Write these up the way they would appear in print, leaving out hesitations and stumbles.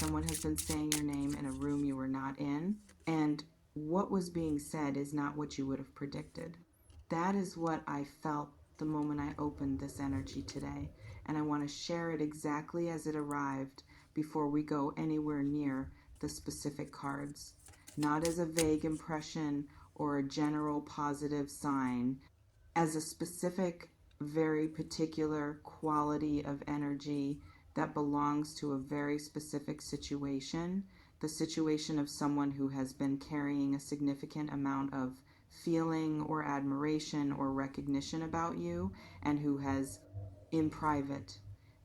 someone has been saying your name in a room you were not in, and what was being said is not what you would have predicted. That is what I felt the moment I opened this energy today, and I want to share it exactly as it arrived before we go anywhere near the specific cards. Not as a vague impression or a general positive sign, as a specific, very particular quality of energy that belongs to a very specific situation, the situation of someone who has been carrying a significant amount of feeling or admiration or recognition about you, and who has, in private,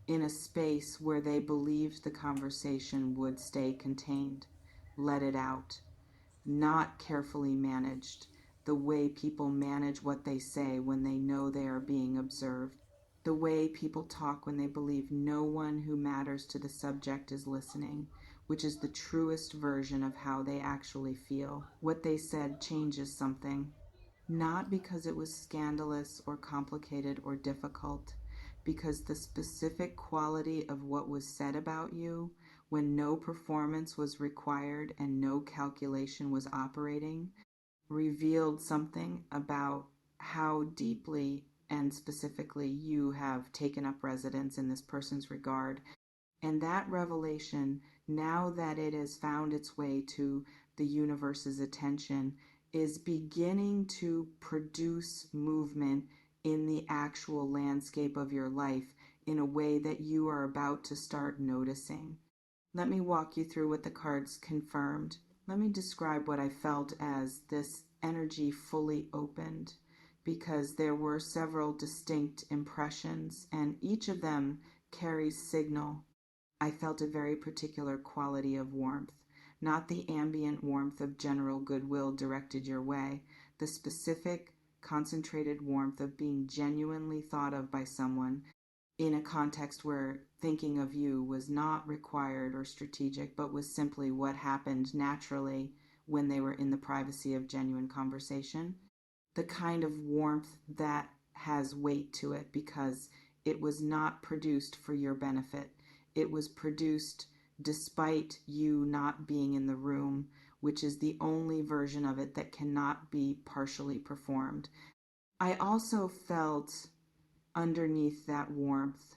in a space where they believed the conversation would stay contained, let it out, not carefully managed, the way people manage what they say when they know they are being observed, the way people talk when they believe no one who matters to the subject is listening, which is the truest version of how they actually feel. What they said changes something, not because it was scandalous or complicated or difficult, because the specific quality of what was said about you, when no performance was required and no calculation was operating, revealed something about how deeply and specifically you have taken up residence in this person's regard. And that revelation, now that it has found its way to the universe's attention, is beginning to produce movement in the actual landscape of your life in a way that you are about to start noticing. Let me walk you through what the cards confirmed. Let me describe what I felt as this energy fully opened, because there were several distinct impressions, and each of them carries signal. I felt a very particular quality of warmth, not the ambient warmth of general goodwill directed your way, the specific, concentrated warmth of being genuinely thought of by someone in a context where thinking of you was not required or strategic, but was simply what happened naturally when they were in the privacy of genuine conversation. The kind of warmth that has weight to it because it was not produced for your benefit. It was produced despite you not being in the room, which is the only version of it that cannot be partially performed. I also felt underneath that warmth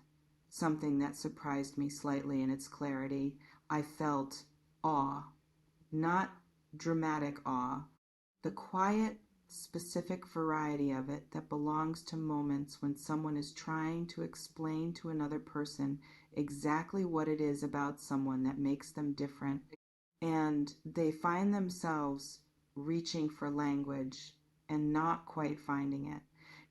something that surprised me slightly in its clarity. I felt awe, not dramatic awe, the quiet, specific variety of it that belongs to moments when someone is trying to explain to another person exactly what it is about someone that makes them different, and they find themselves reaching for language and not quite finding it,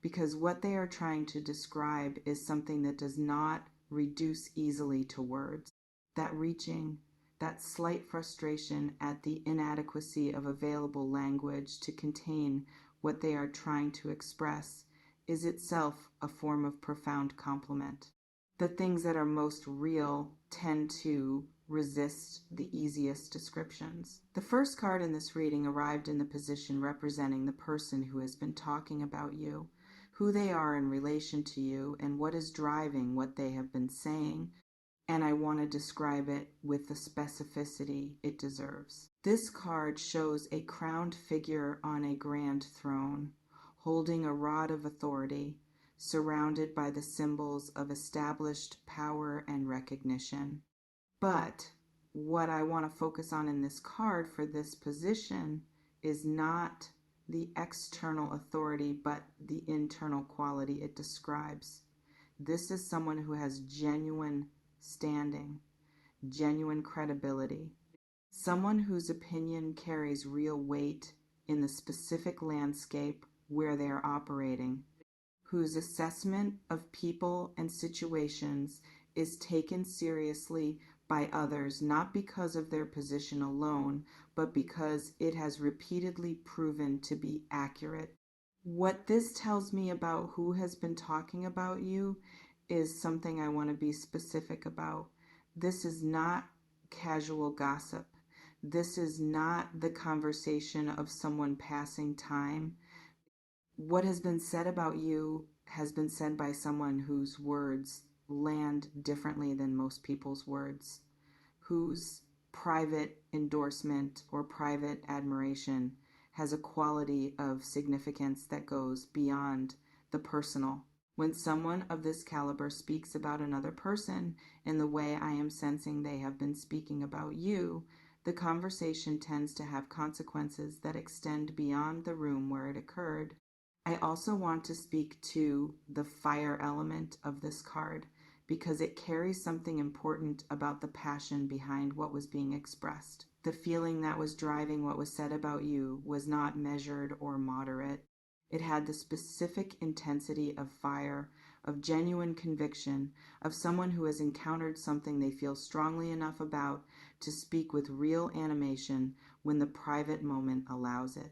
because what they are trying to describe is something that does not reduce easily to words. That reaching, that slight frustration at the inadequacy of available language to contain what they are trying to express, is itself a form of profound compliment. The things that are most real tend to resist the easiest descriptions. The first card in this reading arrived in the position representing the person who has been talking about you, who they are in relation to you, and what is driving what they have been saying, and I want to describe it with the specificity it deserves. This card shows a crowned figure on a grand throne, holding a rod of authority, surrounded by the symbols of established power and recognition. But what I want to focus on in this card for this position is not the external authority, but the internal quality it describes. This is someone who has genuine standing, genuine credibility, someone whose opinion carries real weight in the specific landscape where they are operating, whose assessment of people and situations is taken seriously by others, not because of their position alone, but because it has repeatedly proven to be accurate. What this tells me about who has been talking about you is something I want to be specific about. This is not casual gossip. This is not the conversation of someone passing time. What has been said about you has been said by someone whose words land differently than most people's words, whose private endorsement or private admiration has a quality of significance that goes beyond the personal. When someone of this caliber speaks about another person in the way I am sensing they have been speaking about you, the conversation tends to have consequences that extend beyond the room where it occurred. I also want to speak to the fire element of this card because it carries something important about the passion behind what was being expressed. The feeling that was driving what was said about you was not measured or moderate. It had the specific intensity of fire, of genuine conviction, of someone who has encountered something they feel strongly enough about to speak with real animation when the private moment allows it.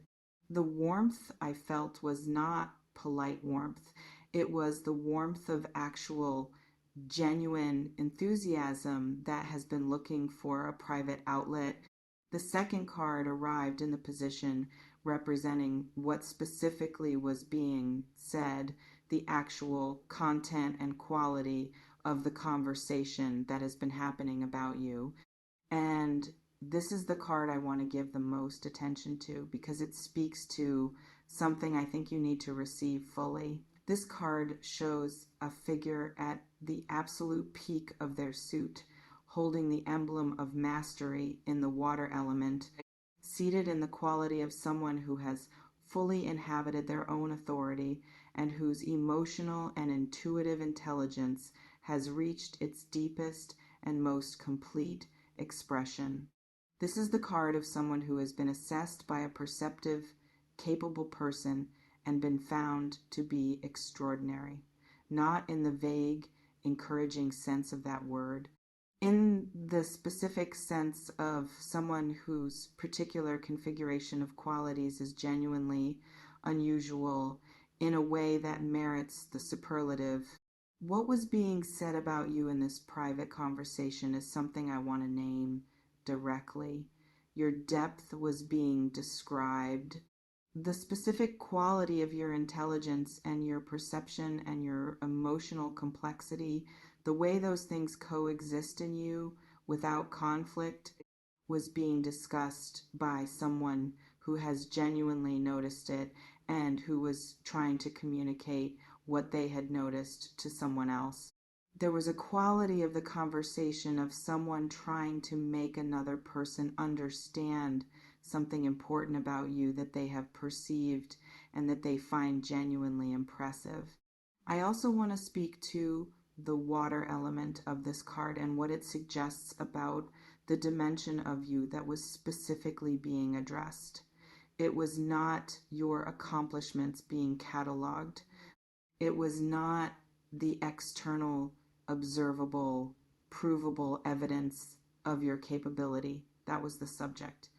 The warmth I felt was not polite warmth. It was the warmth of actual, genuine enthusiasm that has been looking for a private outlet. The second card arrived in the position representing what specifically was being said, the actual content and quality of the conversation that has been happening about you. And this is the card I want to give the most attention to because it speaks to something I think you need to receive fully. This card shows a figure at the absolute peak of their suit, holding the emblem of mastery in the water element, seated in the quality of someone who has fully inhabited their own authority and whose emotional and intuitive intelligence has reached its deepest and most complete expression. This is the card of someone who has been assessed by a perceptive, capable person and been found to be extraordinary, not in the vague, encouraging sense of that word, in the specific sense of someone whose particular configuration of qualities is genuinely unusual in a way that merits the superlative. What was being said about you in this private conversation is something I want to name directly. Your depth was being described. The specific quality of your intelligence and your perception and your emotional complexity, the way those things coexist in you without conflict, was being discussed by someone who has genuinely noticed it and who was trying to communicate what they had noticed to someone else. There was a quality of the conversation of someone trying to make another person understand something important about you that they have perceived and that they find genuinely impressive. I also want to speak to the water element of this card and what it suggests about the dimension of you that was specifically being addressed. It was not your accomplishments being cataloged. It was not the external, observable, provable evidence of your capability. That was the subject.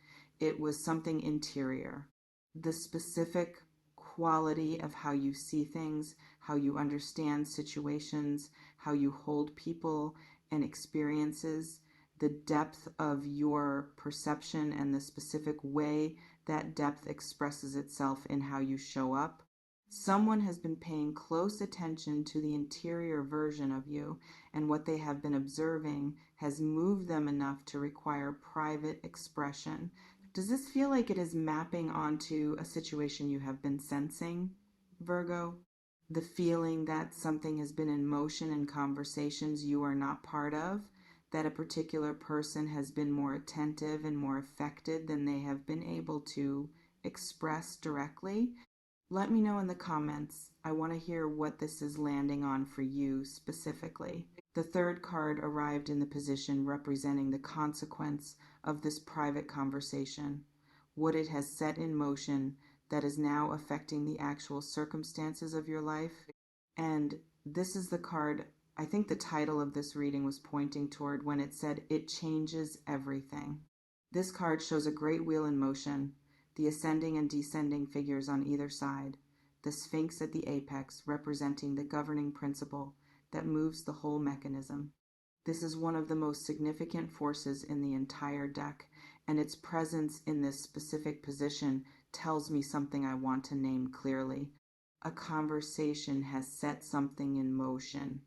It was something interior. The specific quality of how you see things, how you understand situations, how you hold people and experiences, the depth of your perception and the specific way that depth expresses itself in how you show up. Someone has been paying close attention to the interior version of you, and what they have been observing has moved them enough to require private expression. Does this feel like it is mapping onto a situation you have been sensing, Virgo? The feeling that something has been in motion in conversations you are not part of, that a particular person has been more attentive and more affected than they have been able to express directly? Let me know in the comments. I want to hear what this is landing on for you specifically. The third card arrived in the position representing the consequence of this private conversation, what it has set in motion that is now affecting the actual circumstances of your life. And this is the card, I think the title of this reading was pointing toward when it said, "It changes everything." This card shows a great wheel in motion, the ascending and descending figures on either side, the Sphinx at the apex representing the governing principle that moves the whole mechanism. This is one of the most significant forces in the entire deck, and its presence in this specific position tells me something I want to name clearly. A conversation has set something in motion,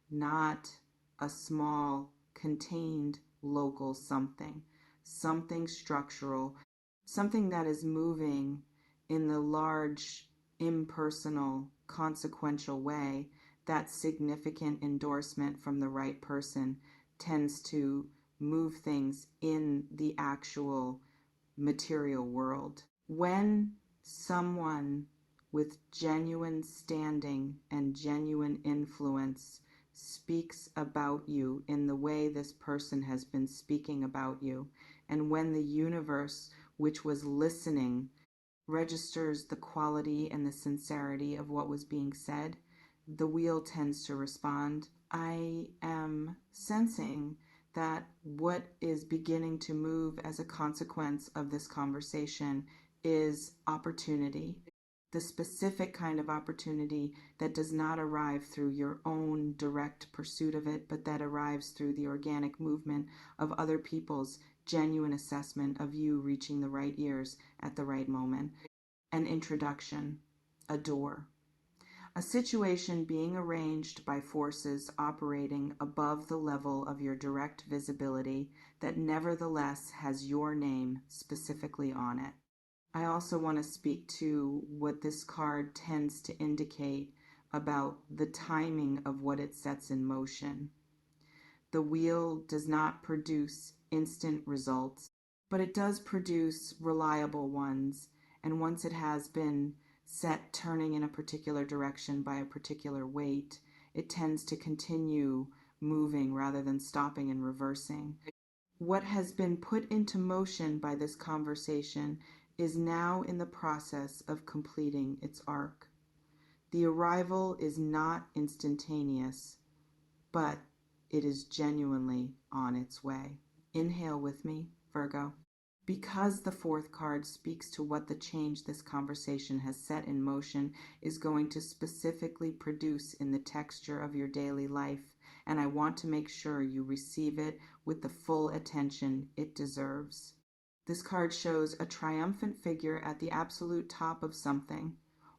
not a small, contained local something, something structural, something that is moving in the large, impersonal, consequential way. That significant endorsement from the right person tends to move things in the actual material world. When someone with genuine standing and genuine influence speaks about you in the way this person has been speaking about you, and when the universe, which was listening, registers the quality and the sincerity of what was being said, the wheel tends to respond. I am sensing that what is beginning to move as a consequence of this conversation is opportunity. The specific kind of opportunity that does not arrive through your own direct pursuit of it, but that arrives through the organic movement of other people's genuine assessment of you reaching the right ears at the right moment. An introduction, a door. A situation being arranged by forces operating above the level of your direct visibility that nevertheless has your name specifically on it. I also want to speak to what this card tends to indicate about the timing of what it sets in motion. The wheel does not produce instant results, but it does produce reliable ones, and once it has been set turning in a particular direction by a particular weight, it tends to continue moving rather than stopping and reversing. What has been put into motion by this conversation is now in the process of completing its arc. The arrival is not instantaneous, but it is genuinely on its way. Inhale with me, Virgo. Because the fourth card speaks to what the change this conversation has set in motion is going to specifically produce in the texture of your daily life, and I want to make sure you receive it with the full attention it deserves. This card shows a triumphant figure at the absolute top of something,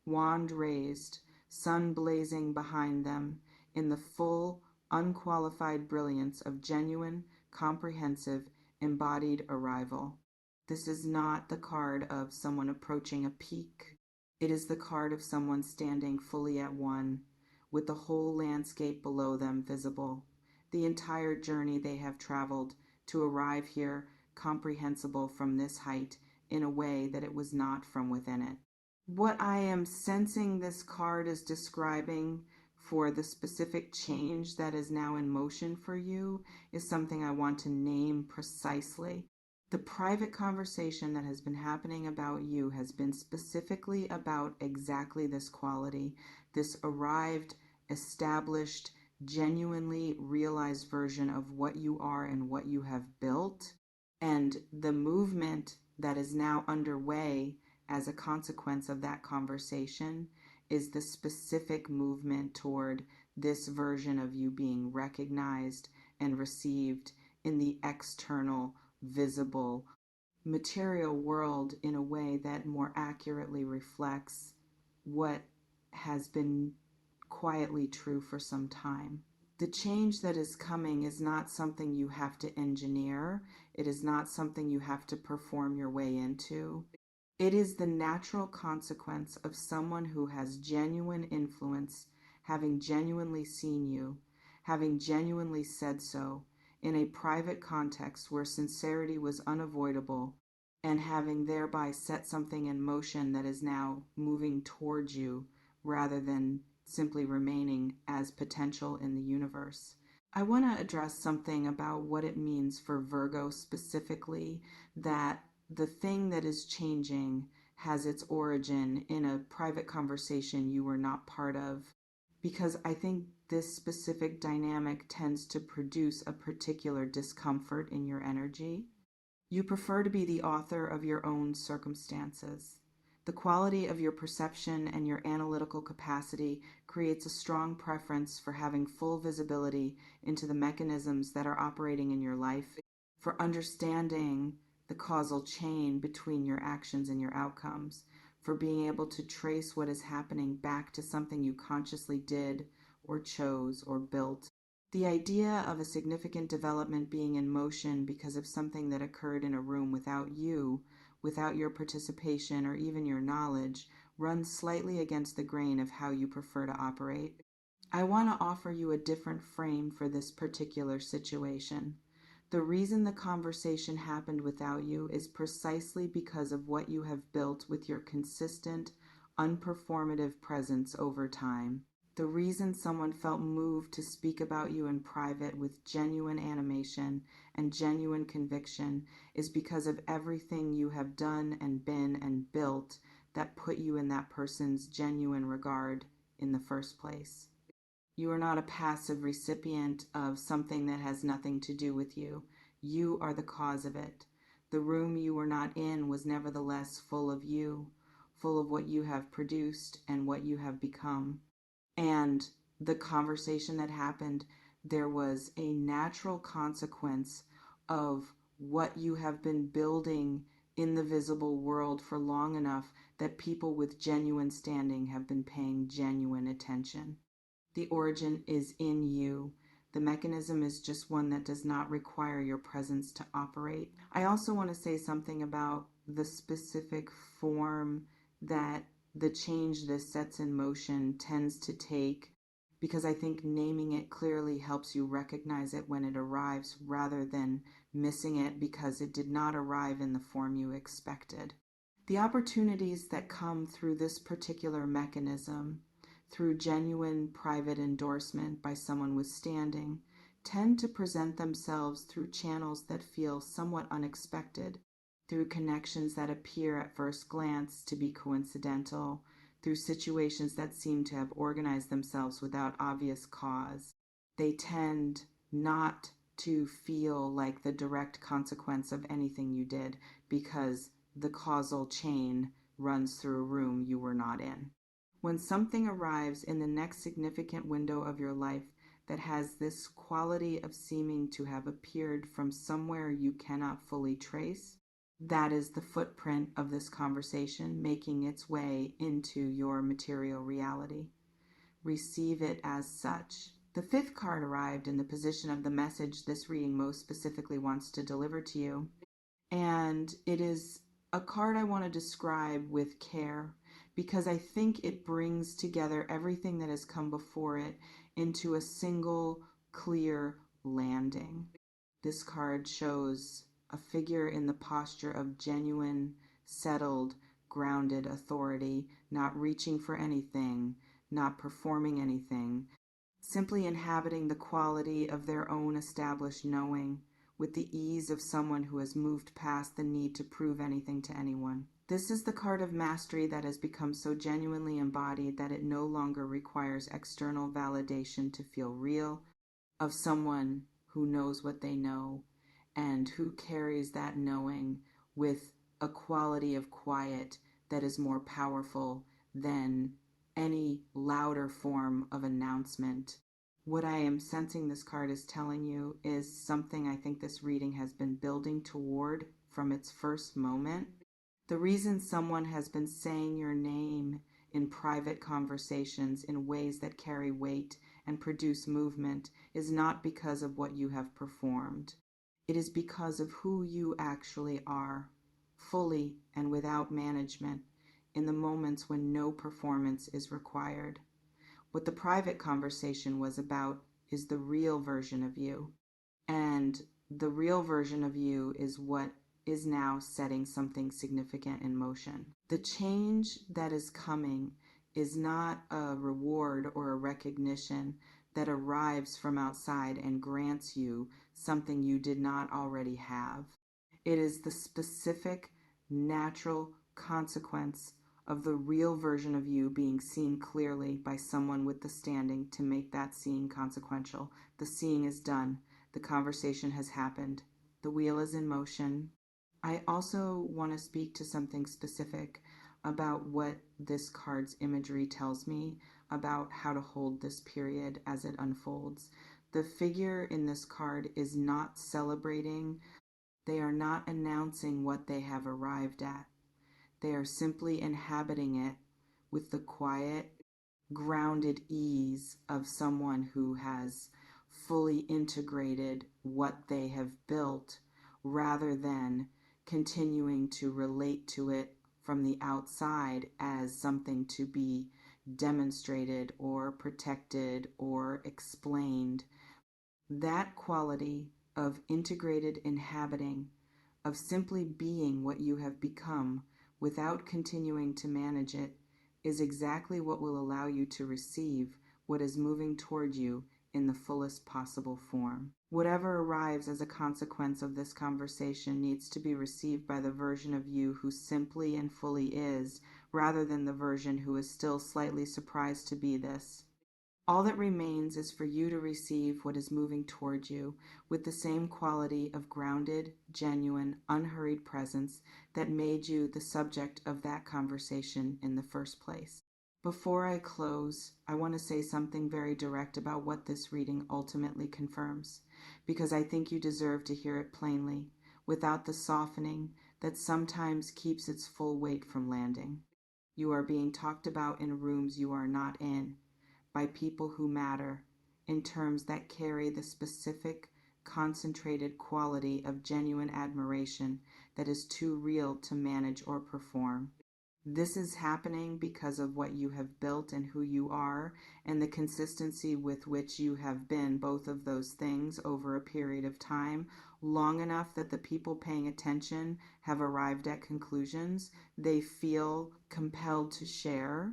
wand raised, sun blazing behind them, in the full, unqualified brilliance of genuine, comprehensive, embodied arrival. This is not the card of someone approaching a peak. It is the card of someone standing fully at one, with the whole landscape below them visible, the entire journey they have traveled to arrive here comprehensible from this height in a way that it was not from within it. What I am sensing this card is describing for the specific change that is now in motion for you is something I want to name precisely. The private conversation that has been happening about you has been specifically about exactly this quality, this arrived, established, genuinely realized version of what you are and what you have built. And the movement that is now underway as a consequence of that conversation is the specific movement toward this version of you being recognized and received in the external, visible, material world in a way that more accurately reflects what has been quietly true for some time. The change that is coming is not something you have to engineer. It is not something you have to perform your way into. It is the natural consequence of someone who has genuine influence, having genuinely seen you, having genuinely said so, in a private context where sincerity was unavoidable, and having thereby set something in motion that is now moving towards you rather than simply remaining as potential in the universe. I want to address something about what it means for Virgo specifically, that the thing that is changing has its origin in a private conversation you were not part of, because I think this specific dynamic tends to produce a particular discomfort in your energy. You prefer to be the author of your own circumstances. The quality of your perception and your analytical capacity creates a strong preference for having full visibility into the mechanisms that are operating in your life, for understanding the causal chain between your actions and your outcomes, for being able to trace what is happening back to something you consciously did or chose or built. The idea of a significant development being in motion because of something that occurred in a room without you, without your participation or even your knowledge, runs slightly against the grain of how you prefer to operate. I want to offer you a different frame for this particular situation. The reason the conversation happened without you is precisely because of what you have built with your consistent, unperformative presence over time. The reason someone felt moved to speak about you in private with genuine animation and genuine conviction is because of everything you have done and been and built that put you in that person's genuine regard in the first place. You are not a passive recipient of something that has nothing to do with you. You are the cause of it. The room you were not in was nevertheless full of you, full of what you have produced and what you have become. And the conversation that happened, there was a natural consequence of what you have been building in the visible world for long enough that people with genuine standing have been paying genuine attention. The origin is in you. The mechanism is just one that does not require your presence to operate. I also want to say something about the specific form that the change this sets in motion tends to take, because I think naming it clearly helps you recognize it when it arrives rather than missing it because it did not arrive in the form you expected. The opportunities that come through this particular mechanism, through genuine private endorsement by someone with standing, tend to present themselves through channels that feel somewhat unexpected, through connections that appear at first glance to be coincidental, through situations that seem to have organized themselves without obvious cause. They tend not to feel like the direct consequence of anything you did because the causal chain runs through a room you were not in. When something arrives in the next significant window of your life that has this quality of seeming to have appeared from somewhere you cannot fully trace, that is the footprint of this conversation making its way into your material reality. Receive it as such. The fifth card arrived in the position of the message this reading most specifically wants to deliver to you. And it is a card I want to describe with care because I think it brings together everything that has come before it into a single clear landing. This card shows a figure in the posture of genuine, settled, grounded authority, not reaching for anything, not performing anything, simply inhabiting the quality of their own established knowing with the ease of someone who has moved past the need to prove anything to anyone. This is the card of mastery that has become so genuinely embodied that it no longer requires external validation to feel real, of someone who knows what they know and who carries that knowing with a quality of quiet that is more powerful than any louder form of announcement. What I am sensing this card is telling you is something I think this reading has been building toward from its first moment. The reason someone has been saying your name in private conversations in ways that carry weight and produce movement is not because of what you have performed. It is because of who you actually are, fully and without management, in the moments when no performance is required. What the private conversation was about is the real version of you. And the real version of you is what is now setting something significant in motion. The change that is coming is not a reward or a recognition that arrives from outside and grants you something you did not already have. It is the specific, natural consequence of the real version of you being seen clearly by someone with the standing to make that seeing consequential. The seeing is done. The conversation has happened. The wheel is in motion. I also want to speak to something specific about what this card's imagery tells me about how to hold this period as it unfolds. The figure in this card is not celebrating. They are not announcing what they have arrived at. They are simply inhabiting it with the quiet, grounded ease of someone who has fully integrated what they have built rather than continuing to relate to it from the outside as something to be demonstrated or protected or explained. That quality of integrated inhabiting, of simply being what you have become without continuing to manage it, is exactly what will allow you to receive what is moving toward you in the fullest possible form. Whatever arrives as a consequence of this conversation needs to be received by the version of you who simply and fully is, rather than the version who is still slightly surprised to be this. All that remains is for you to receive what is moving toward you with the same quality of grounded, genuine, unhurried presence that made you the subject of that conversation in the first place. Before I close, I want to say something very direct about what this reading ultimately confirms, because I think you deserve to hear it plainly, without the softening that sometimes keeps its full weight from landing. You are being talked about in rooms you are not in, by people who matter, in terms that carry the specific, concentrated quality of genuine admiration that is too real to manage or perform. This is happening because of what you have built and who you are, and the consistency with which you have been both of those things over a period of time, long enough that the people paying attention have arrived at conclusions they feel compelled to share.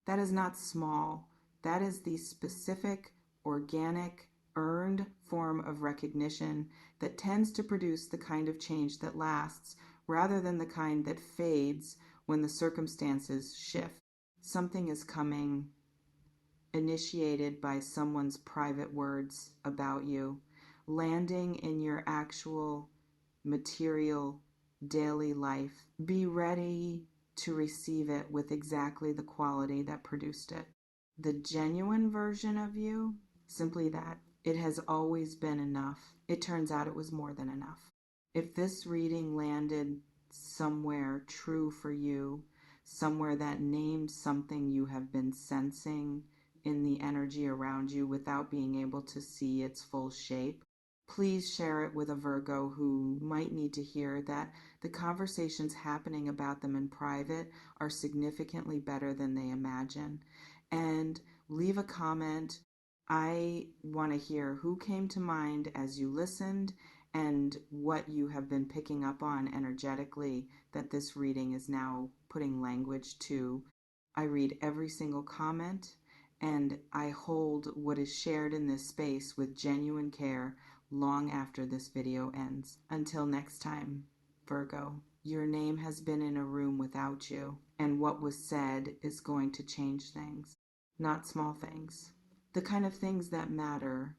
That is not small. That is the specific, organic, earned form of recognition that tends to produce the kind of change that lasts, rather than the kind that fades when the circumstances shift. Something is coming, initiated by someone's private words about you, landing in your actual material daily life. Be ready to receive it with exactly the quality that produced it. The genuine version of you, simply that. It has always been enough. It turns out it was more than enough. If this reading landed somewhere true for you, somewhere that names something you have been sensing in the energy around you without being able to see its full shape, please share it with a Virgo who might need to hear that the conversations happening about them in private are significantly better than they imagine. And leave a comment. I want to hear who came to mind as you listened and what you have been picking up on energetically that this reading is now putting language to. I read every single comment, and I hold what is shared in this space with genuine care long after this video ends. Until next time, Virgo, your name has been in a room without you, and what was said is going to change things. Not small things. The kind of things that matter